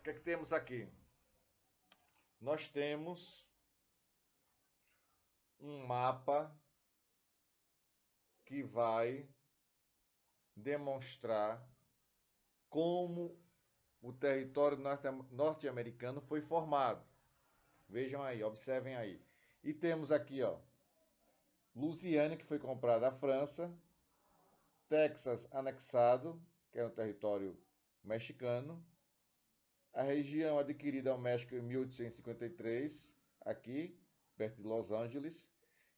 O que é que temos aqui? Nós temos um mapa que vai demonstrar como o território norte-americano foi formado. Vejam aí, observem aí. E temos aqui, ó, Louisiana, que foi comprada à França, Texas anexado, que é um território mexicano, a região adquirida ao México em 1853, aqui, perto de Los Angeles,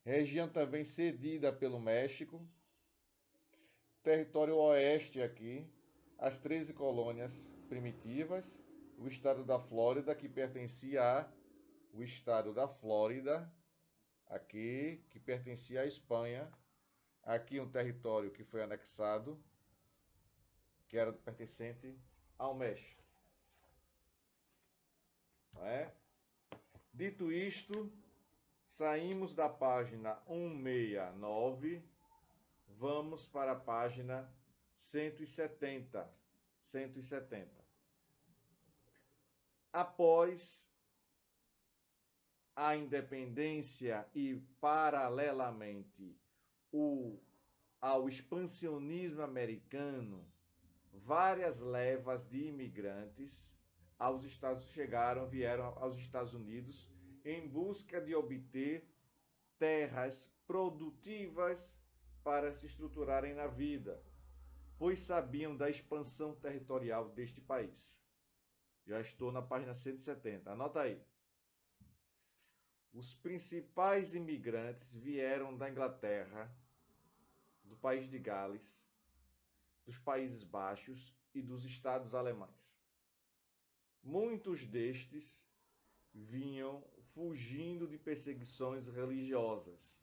região também cedida pelo México, território oeste aqui, as 13 colônias primitivas, o estado da Flórida, que pertencia ao estado da Flórida, aqui, que pertencia à Espanha, aqui um território que foi anexado, que era pertencente ao México. Não é? Dito isto, saímos da página 169, vamos para a página 170. 170. Após a independência e, paralelamente, ao expansionismo americano, várias levas de imigrantes vieram aos Estados Unidos em busca de obter terras produtivas para se estruturarem na vida, pois sabiam da expansão territorial deste país. Já estou na página 170, anota aí. Os principais imigrantes vieram da Inglaterra, do país de Gales, dos Países Baixos e dos estados alemães. Muitos destes vinham fugindo de perseguições religiosas,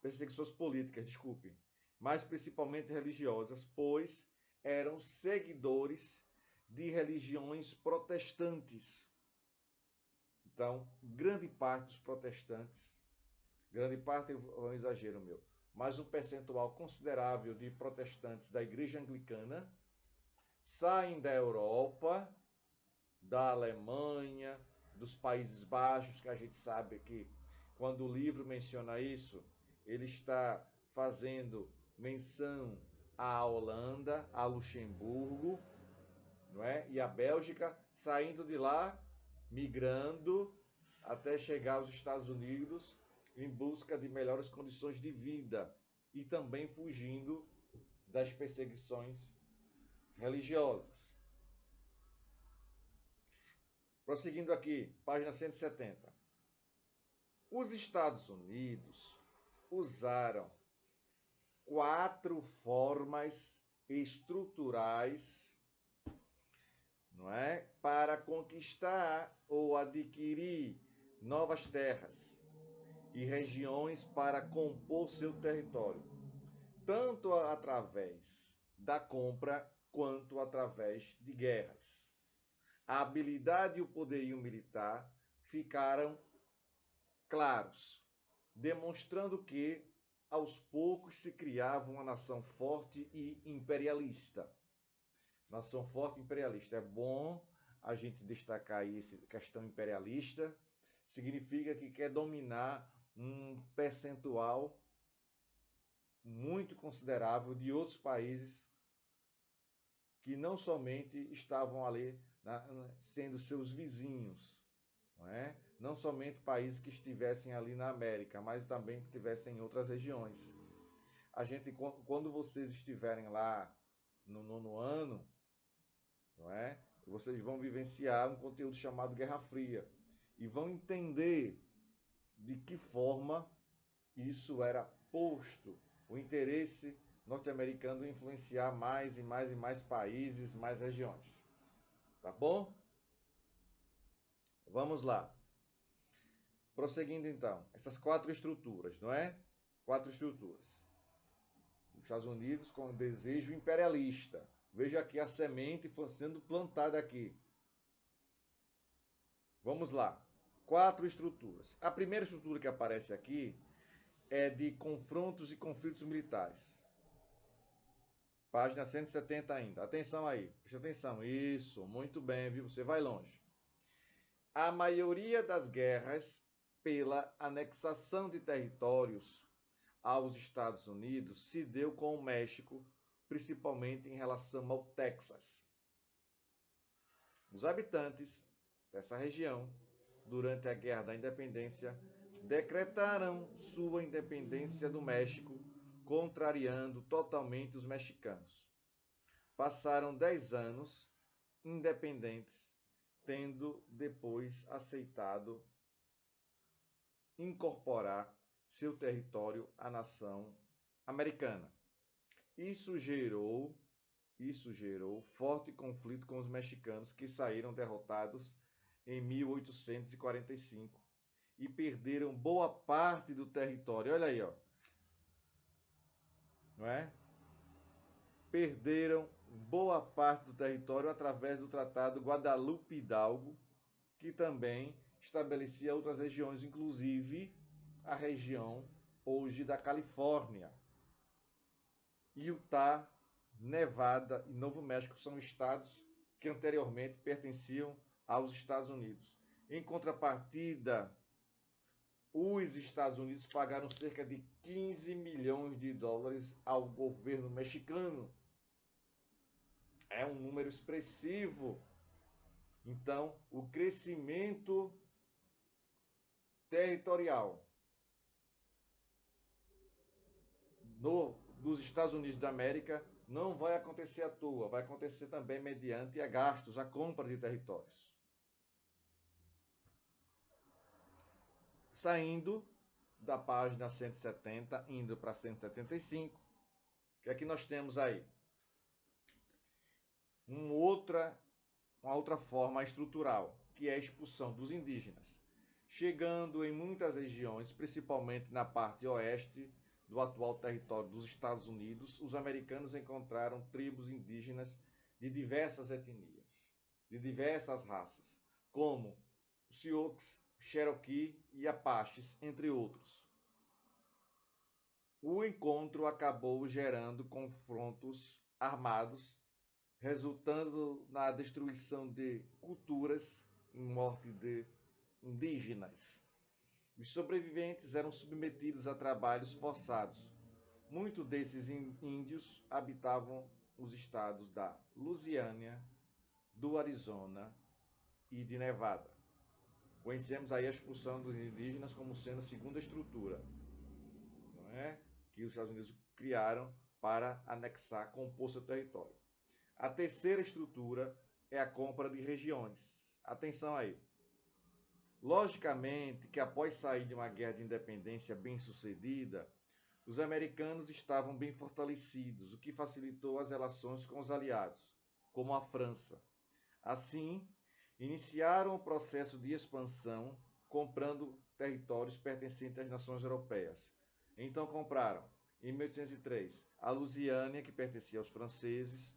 perseguições políticas, desculpe, mas principalmente religiosas, pois eram seguidores de religiões protestantes. Então, grande parte dos protestantes, grande parte é um exagero meu, mas um percentual considerável de protestantes da Igreja Anglicana saem da Europa, da Alemanha, dos Países Baixos, que a gente sabe que quando o livro menciona isso, ele está fazendo menção à Holanda, a Luxemburgo, não é? E a Bélgica, saindo de lá, migrando até chegar aos Estados Unidos em busca de melhores condições de vida e também fugindo das perseguições religiosas. Prosseguindo aqui, página 170. Os Estados Unidos usaram 4 formas estruturais, não é, para conquistar ou adquirir novas terras e regiões para compor seu território, tanto através da compra quanto através de guerras. A habilidade e o poderio militar ficaram claros, demonstrando que, aos poucos, se criava uma nação forte e imperialista. Nação forte e imperialista. É bom a gente destacar aí essa questão imperialista. Significa que quer dominar um percentual muito considerável de outros países que não somente estavam ali sendo seus vizinhos, não é? Não somente países que estivessem ali na América, mas também que estivessem em outras regiões. Quando vocês estiverem lá no 9º ano, não é? Vocês vão vivenciar um conteúdo chamado Guerra Fria e vão entender de que forma isso era posto, o interesse norte-americano em influenciar mais e mais e mais países, mais regiões. Tá bom? Vamos lá. Prosseguindo então, essas 4 estruturas, não é? 4 estruturas. Os Estados Unidos com desejo imperialista. Veja aqui a semente sendo plantada aqui. Vamos lá. 4 estruturas. A primeira estrutura que aparece aqui é de confrontos e conflitos militares. Página 170 ainda. Atenção aí, preste atenção. Isso, muito bem, viu? Você vai longe. A maioria das guerras pela anexação de territórios aos Estados Unidos se deu com o México, principalmente em relação ao Texas. Os habitantes dessa região, durante a Guerra da Independência, decretaram sua independência do México, contrariando totalmente os mexicanos. Passaram 10 anos independentes, tendo depois aceitado incorporar seu território à nação americana. Isso gerou forte conflito com os mexicanos, que saíram derrotados em 1845 e perderam boa parte do território. Olha aí, ó. Não é? Perderam boa parte do território através do Tratado Guadalupe Hidalgo, que também estabelecia outras regiões, inclusive a região hoje da Califórnia. Utah, Nevada e Novo México são estados que anteriormente pertenciam aos Estados Unidos. Em contrapartida, os Estados Unidos pagaram cerca de 15 milhões de dólares ao governo mexicano. É um número expressivo. Então, o crescimento territorial dos Estados Unidos da América não vai acontecer à toa, vai acontecer também mediante a gastos, a compra de territórios. Saindo da página 170, indo para 175, o que é que nós temos aí? Uma outra forma estrutural, que é a expulsão dos indígenas, chegando em muitas regiões, principalmente na parte oeste do atual território dos Estados Unidos. Os americanos encontraram tribos indígenas de diversas etnias, de diversas raças, como Sioux, Cherokee e Apaches, entre outros. O encontro acabou gerando confrontos armados, resultando na destruição de culturas e morte de indígenas. Os sobreviventes eram submetidos a trabalhos forçados. Muitos desses índios habitavam os estados da Louisiana, do Arizona e de Nevada. Conhecemos aí a expulsão dos indígenas como sendo a segunda estrutura, não é? Que os Estados Unidos criaram para anexar, compor seu território. A terceira estrutura é a compra de regiões. Atenção aí. Logicamente que após sair de uma guerra de independência bem sucedida, os americanos estavam bem fortalecidos, o que facilitou as relações com os aliados, como a França. Assim, iniciaram o processo de expansão, comprando territórios pertencentes às nações europeias. Então compraram, em 1803, a Louisiana, que pertencia aos franceses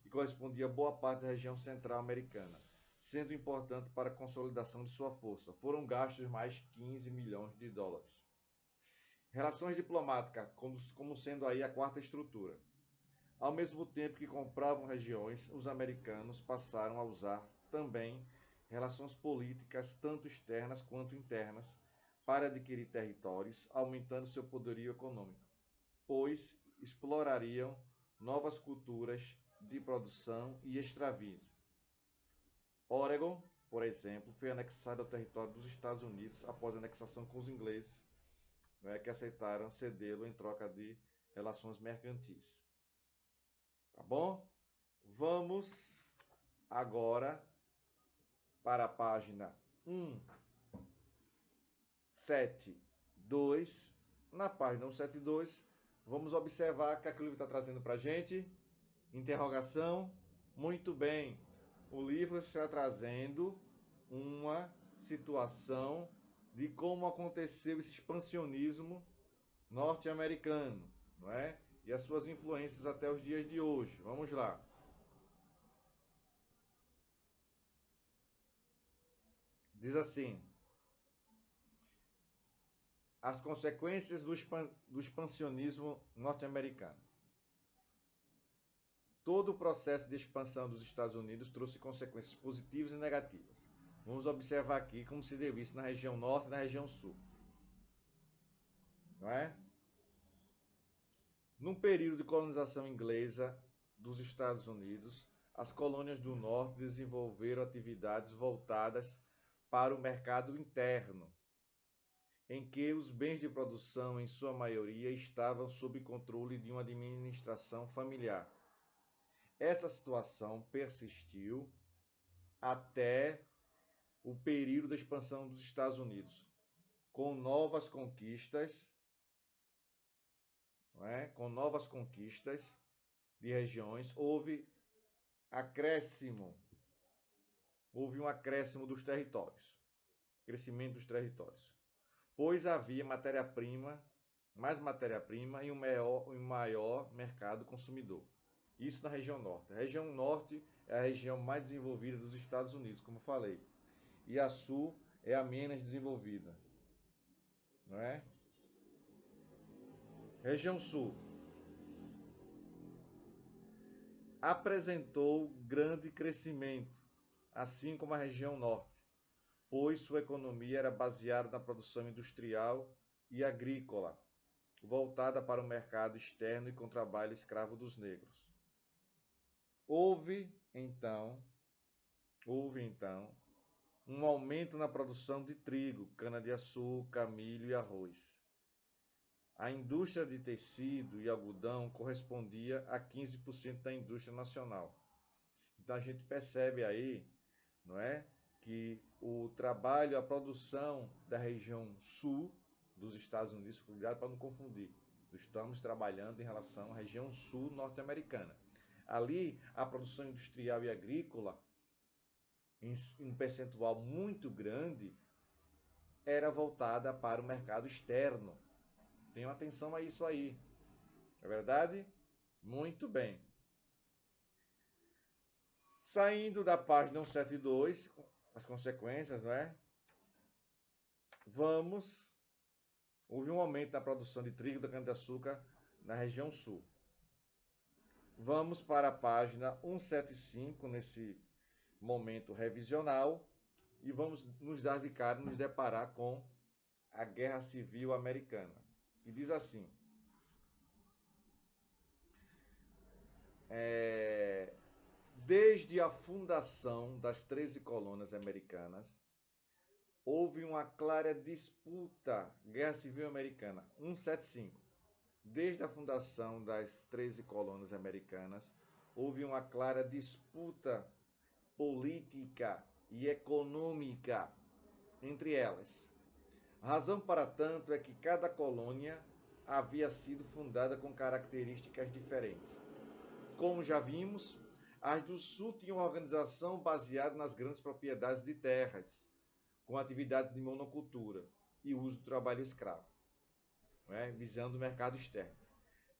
e correspondia a boa parte da região central americana, sendo importante para a consolidação de sua força. Foram gastos mais 15 milhões de dólares. Relações diplomáticas, como sendo aí a quarta estrutura. Ao mesmo tempo que compravam regiões, os americanos passaram a usar também relações políticas, tanto externas quanto internas, para adquirir territórios, aumentando seu poderio econômico, pois explorariam novas culturas de produção e escravismo. Oregon, por exemplo, foi anexado ao território dos Estados Unidos após a anexação com os ingleses, que aceitaram cedê-lo em troca de relações mercantis. Tá bom? Vamos agora para a página 172. Na página 172, vamos observar o que o livro está trazendo para a gente. Interrogação. Muito bem. O livro está trazendo uma situação de como aconteceu esse expansionismo norte-americano, não é? E as suas influências até os dias de hoje. Vamos lá. Diz assim: as consequências do expansionismo norte-americano. todo o processo de expansão dos Estados Unidos trouxe consequências positivas e negativas. Vamos observar aqui como se deu isso na região norte e na região sul. Não é? Num período de colonização inglesa dos Estados Unidos, as colônias do norte desenvolveram atividades voltadas para o mercado interno, em que os bens de produção, em sua maioria, estavam sob controle de uma administração familiar. Essa situação persistiu até o período da expansão dos Estados Unidos, com novas conquistas, com novas conquistas de regiões, houve um acréscimo dos territórios, crescimento dos territórios, pois havia mais matéria-prima e um maior mercado consumidor. Isso na região norte. A região norte é a região mais desenvolvida dos Estados Unidos, como falei, e a sul é a menos desenvolvida, não é? Região sul apresentou grande crescimento, assim como a região norte, pois sua economia era baseada na produção industrial e agrícola, voltada para o mercado externo e com trabalho escravo dos negros. Houve então um aumento na produção de trigo, cana-de-açúcar, milho e arroz. A indústria de tecido e algodão correspondia a 15% da indústria nacional. Então a gente percebe aí, não é, que o trabalho, a produção da região sul dos Estados Unidos, cuidado para não confundir, estamos trabalhando em relação à região sul norte-americana. Ali, a produção industrial e agrícola, em um percentual muito grande, era voltada para o mercado externo. Tenham atenção a isso aí. É verdade? Muito bem. Saindo da página 172, as consequências, não é? Houve um aumento na produção de trigo e da cana-de-açúcar na região sul. Vamos para a página 175, nesse momento revisional, e vamos nos deparar com a Guerra Civil Americana. E diz assim: desde a fundação das 13 colônias americanas, houve uma clara disputa, Guerra Civil Americana, 175. Desde a fundação das 13 colônias americanas, houve uma clara disputa política e econômica entre elas. A razão para tanto é que cada colônia havia sido fundada com características diferentes. Como já vimos, as do sul tinham uma organização baseada nas grandes propriedades de terras, com atividades de monocultura e uso do trabalho escravo, visando o mercado externo.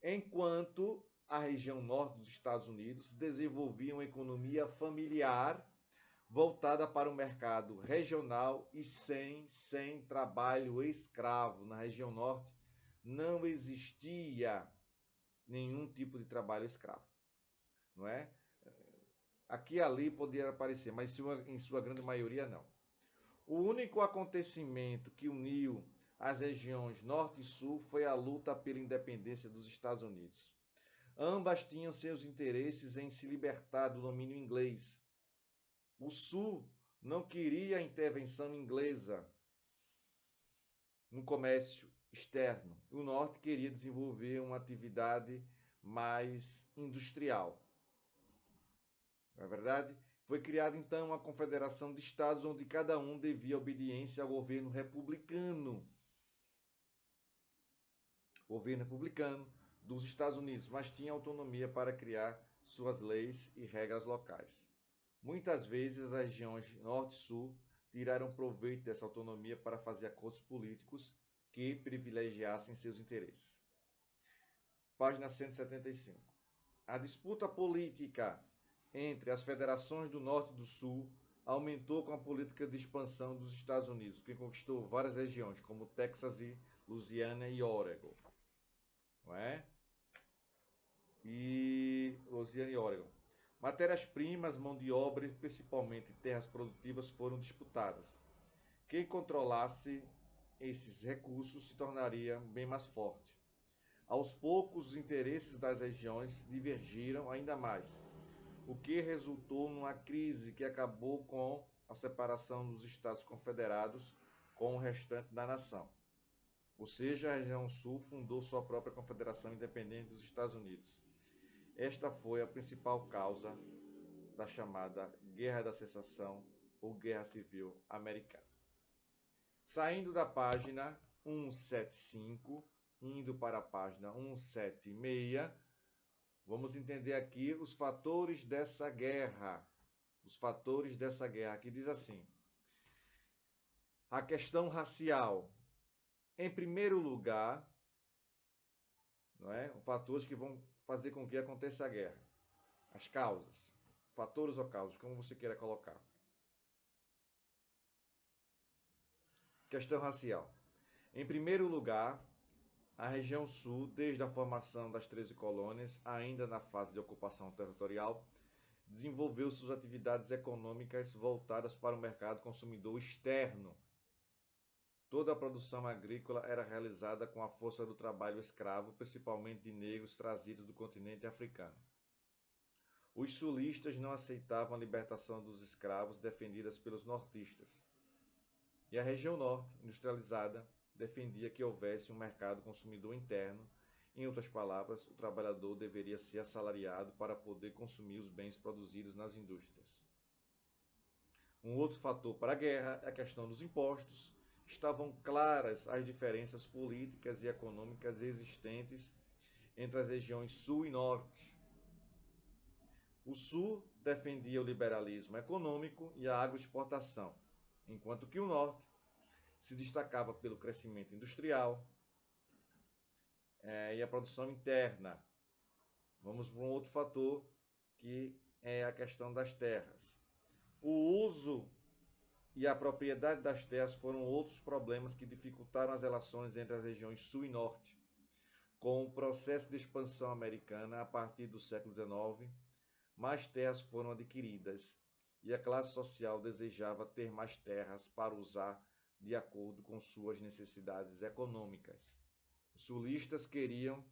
Enquanto a região norte dos Estados Unidos desenvolvia uma economia familiar voltada para o mercado regional e sem trabalho escravo. Na região norte não existia nenhum tipo de trabalho escravo, não é? Aqui e ali poderia aparecer, mas em sua grande maioria não. O único acontecimento que uniu as regiões norte e sul foi a luta pela independência dos Estados Unidos. Ambas tinham seus interesses em se libertar do domínio inglês. O sul não queria a intervenção inglesa no comércio externo. O norte queria desenvolver uma atividade mais industrial. Não é verdade? Foi criada então uma confederação de estados onde cada um devia obediência ao governo republicano. Governo republicano dos Estados Unidos, mas tinha autonomia para criar suas leis e regras locais. Muitas vezes as regiões norte e sul tiraram proveito dessa autonomia para fazer acordos políticos que privilegiassem seus interesses. Página 175. A disputa política entre as federações do norte e do sul aumentou com a política de expansão dos Estados Unidos, que conquistou várias regiões, como Texas e Louisiana e Oregon. Não é? E Louisiana e Oregon. Matérias-primas, mão de obra e principalmente terras produtivas foram disputadas. Quem controlasse esses recursos se tornaria bem mais forte. Aos poucos, os interesses das regiões divergiram ainda mais, o que resultou numa crise que acabou com a separação dos Estados Confederados com o restante da nação. Ou seja, a região sul fundou sua própria confederação independente dos Estados Unidos. Esta foi a principal causa da chamada Guerra da Secessão ou Guerra Civil Americana. Saindo da página 175, indo para a página 176, vamos entender aqui os fatores dessa guerra. Os fatores dessa guerra, que diz assim: a questão racial. Em primeiro lugar, não é? Os fatores que vão fazer com que aconteça a guerra. As causas. Fatores ou causas, como você queira colocar. Questão racial. Em primeiro lugar, a região sul, desde a formação das 13 colônias, ainda na fase de ocupação territorial, desenvolveu suas atividades econômicas voltadas para o mercado consumidor externo. Toda a produção agrícola era realizada com a força do trabalho escravo, principalmente de negros trazidos do continente africano. Os sulistas não aceitavam a libertação dos escravos defendidas pelos nortistas. E a região norte, industrializada, defendia que houvesse um mercado consumidor interno. Em outras palavras, o trabalhador deveria ser assalariado para poder consumir os bens produzidos nas indústrias. Um outro fator para a guerra é a questão dos impostos. Estavam claras as diferenças políticas e econômicas existentes entre as regiões sul e norte. O sul defendia o liberalismo econômico e a agroexportação, enquanto que o norte se destacava pelo crescimento industrial e a produção interna. Vamos para um outro fator, que é a questão das terras. O uso e a propriedade das terras foram outros problemas que dificultaram as relações entre as regiões sul e norte. Com o processo de expansão americana a partir do século XIX, mais terras foram adquiridas e a classe social desejava ter mais terras para usar de acordo com suas necessidades econômicas. Os sulistas queriam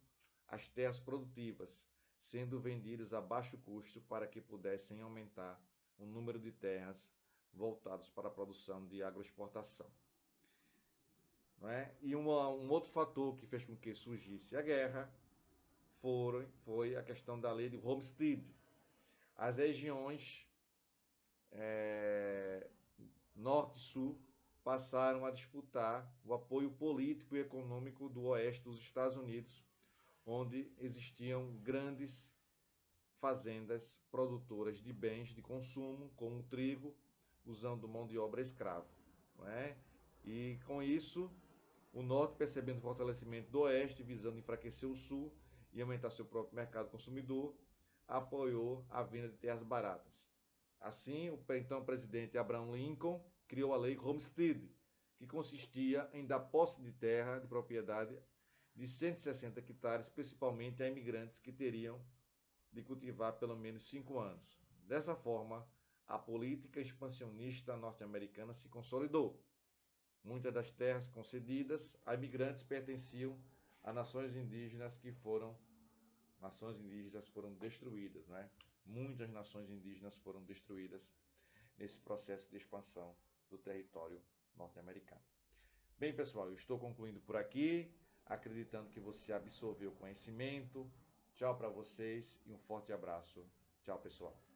as terras produtivas, sendo vendidas a baixo custo para que pudessem aumentar o número de terras voltadas para a produção de agroexportação. Não é? E um outro fator que fez com que surgisse a guerra foi a questão da lei de Homestead. As regiões norte e sul passaram a disputar o apoio político e econômico do oeste dos Estados Unidos, onde existiam grandes fazendas produtoras de bens de consumo, como o trigo, usando mão de obra escrava. Não é? E com isso, o norte, percebendo o fortalecimento do oeste, visando enfraquecer o sul e aumentar seu próprio mercado consumidor, apoiou a venda de terras baratas. Assim, o então presidente Abraham Lincoln criou a lei Homestead, que consistia em dar posse de terra de propriedade de 160 hectares, principalmente a imigrantes que teriam de cultivar pelo menos 5 anos. Dessa forma, a política expansionista norte-americana se consolidou. Muitas das terras concedidas a imigrantes pertenciam a nações indígenas foram destruídas, né? Muitas nações indígenas foram destruídas nesse processo de expansão do território norte-americano. Bem, pessoal, eu estou concluindo por aqui, acreditando que você absorveu o conhecimento. Tchau para vocês e um forte abraço. Tchau, pessoal.